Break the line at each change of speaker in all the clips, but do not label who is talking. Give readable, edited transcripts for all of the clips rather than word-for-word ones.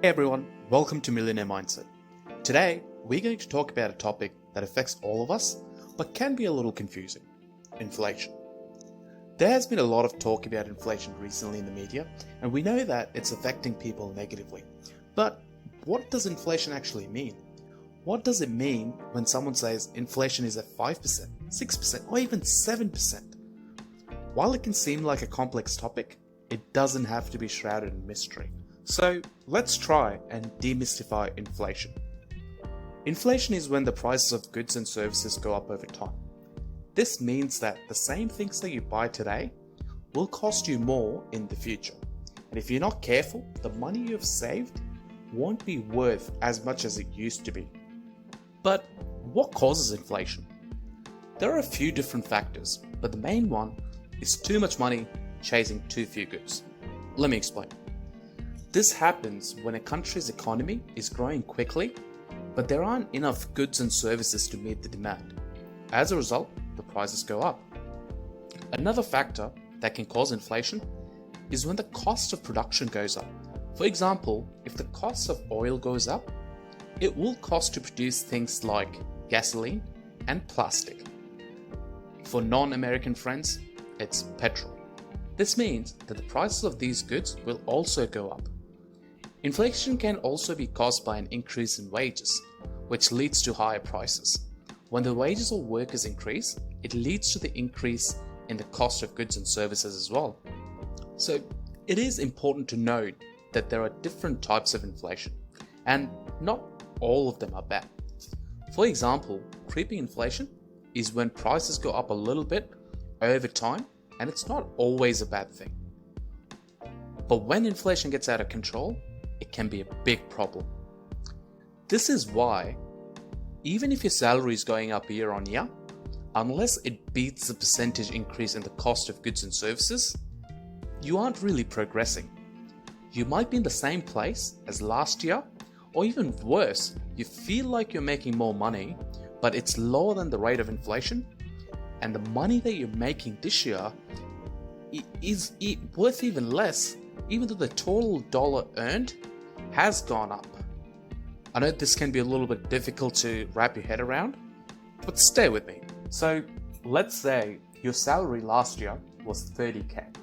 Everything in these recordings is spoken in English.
Hey everyone, welcome to Millionaire Mindset. Today, we're going to talk about a topic that affects all of us, but can be a little confusing: inflation. There has been a lot of talk about inflation recently in the media, and we know that it's affecting people negatively. But what does inflation actually mean? What does it mean when someone says inflation is at 5%, 6%, or even 7%? While it can seem like a complex topic, it doesn't have to be shrouded in mystery. So let's try and demystify inflation. Inflation is when the prices of goods and services go up over time. This means that the same things that you buy today will cost you more in the future. And if you're not careful, the money you've saved won't be worth as much as it used to be. But what causes inflation? There are a few different factors, but the main one is too much money chasing too few goods. Let me explain. This happens when a country's economy is growing quickly, but there aren't enough goods and services to meet the demand. As a result, the prices go up. Another factor that can cause inflation is when the cost of production goes up. For example, if the cost of oil goes up, it will cost to produce things like gasoline and plastic. For non-American friends, it's petrol. This means that the prices of these goods will also go up. Inflation can also be caused by an increase in wages, which leads to higher prices. When the wages of workers increase, it leads to the increase in the cost of goods and services as well. So it is important to note that there are different types of inflation, and not all of them are bad. For example, creeping inflation is when prices go up a little bit over time, and it's not always a bad thing. But when inflation gets out of control, it can be a big problem. This is why, even if your salary is going up year on year, unless it beats the percentage increase in the cost of goods and services, you aren't really progressing. You might be in the same place as last year, or even worse, you feel like you're making more money, but it's lower than the rate of inflation, and the money that you're making this year is worth even less, even though the total dollar earned has gone up. I know this can be a little bit difficult to wrap your head around, but stay with me. So let's say your salary last year was 30k.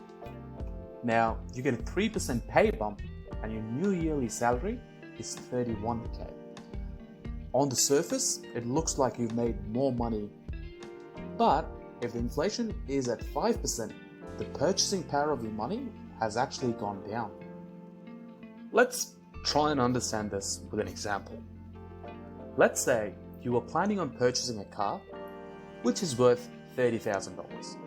Now you get a 3% pay bump and your new yearly salary is 31k. On the surface, it looks like you've made more money, but if the inflation is at 5%, the purchasing power of your money has actually gone down. Let's try and understand this with an example. Let's say you were planning on purchasing a car which is worth $30,000,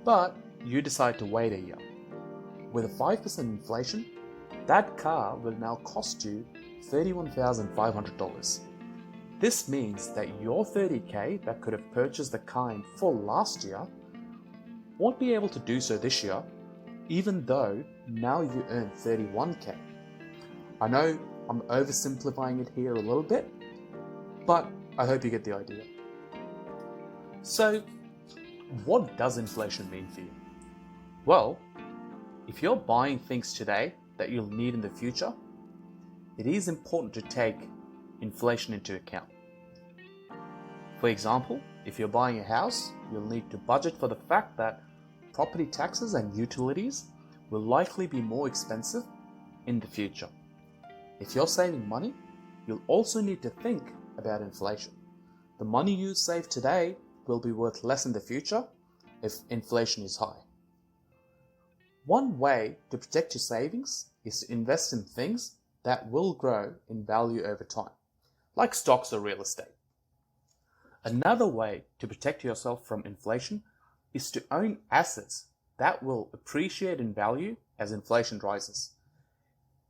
but you decide to wait a year. With a 5% inflation, that car will now cost you $31,500. This means that your 30k that could have purchased the car in full last year won't be able to do so this year, even though now you earn 31k. I know I'm oversimplifying it here a little bit, but I hope you get the idea. So, what does inflation mean for you? Well, if you're buying things today that you'll need in the future, it is important to take inflation into account. For example, if you're buying a house, you'll need to budget for the fact that property taxes and utilities will likely be more expensive in the future. If you're saving money, you'll also need to think about inflation. The money you save today will be worth less in the future if inflation is high. One way to protect your savings is to invest in things that will grow in value over time, like stocks or real estate. Another way to protect yourself from inflation is to own assets that will appreciate in value as inflation rises.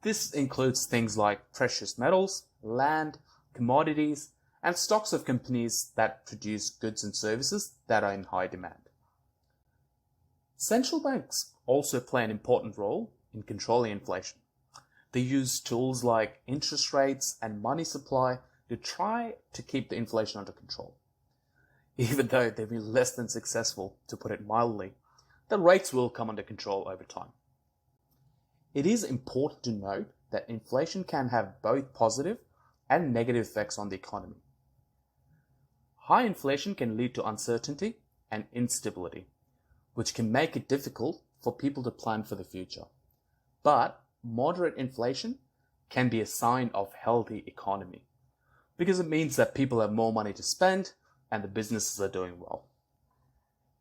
This includes things like precious metals, land, commodities, and stocks of companies that produce goods and services that are in high demand. Central banks also play an important role in controlling inflation. They use tools like interest rates and money supply to try to keep the inflation under control. Even though they've been less than successful, to put it mildly, the rates will come under control over time. It is important to note that inflation can have both positive and negative effects on the economy. High inflation can lead to uncertainty and instability, which can make it difficult for people to plan for the future. But moderate inflation can be a sign of healthy economy because it means that people have more money to spend and the businesses are doing well.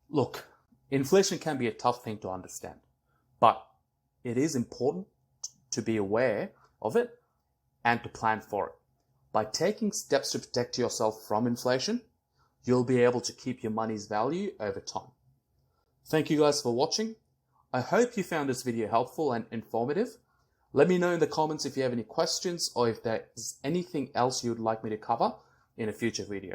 Look, inflation can be a tough thing to understand, but it is important to be aware of it and to plan for it. By taking steps to protect yourself from inflation, you'll be able to keep your money's value over time. Thank you guys for watching. I hope you found this video helpful and informative. Let me know in the comments if you have any questions or if there's anything else you would like me to cover in a future video.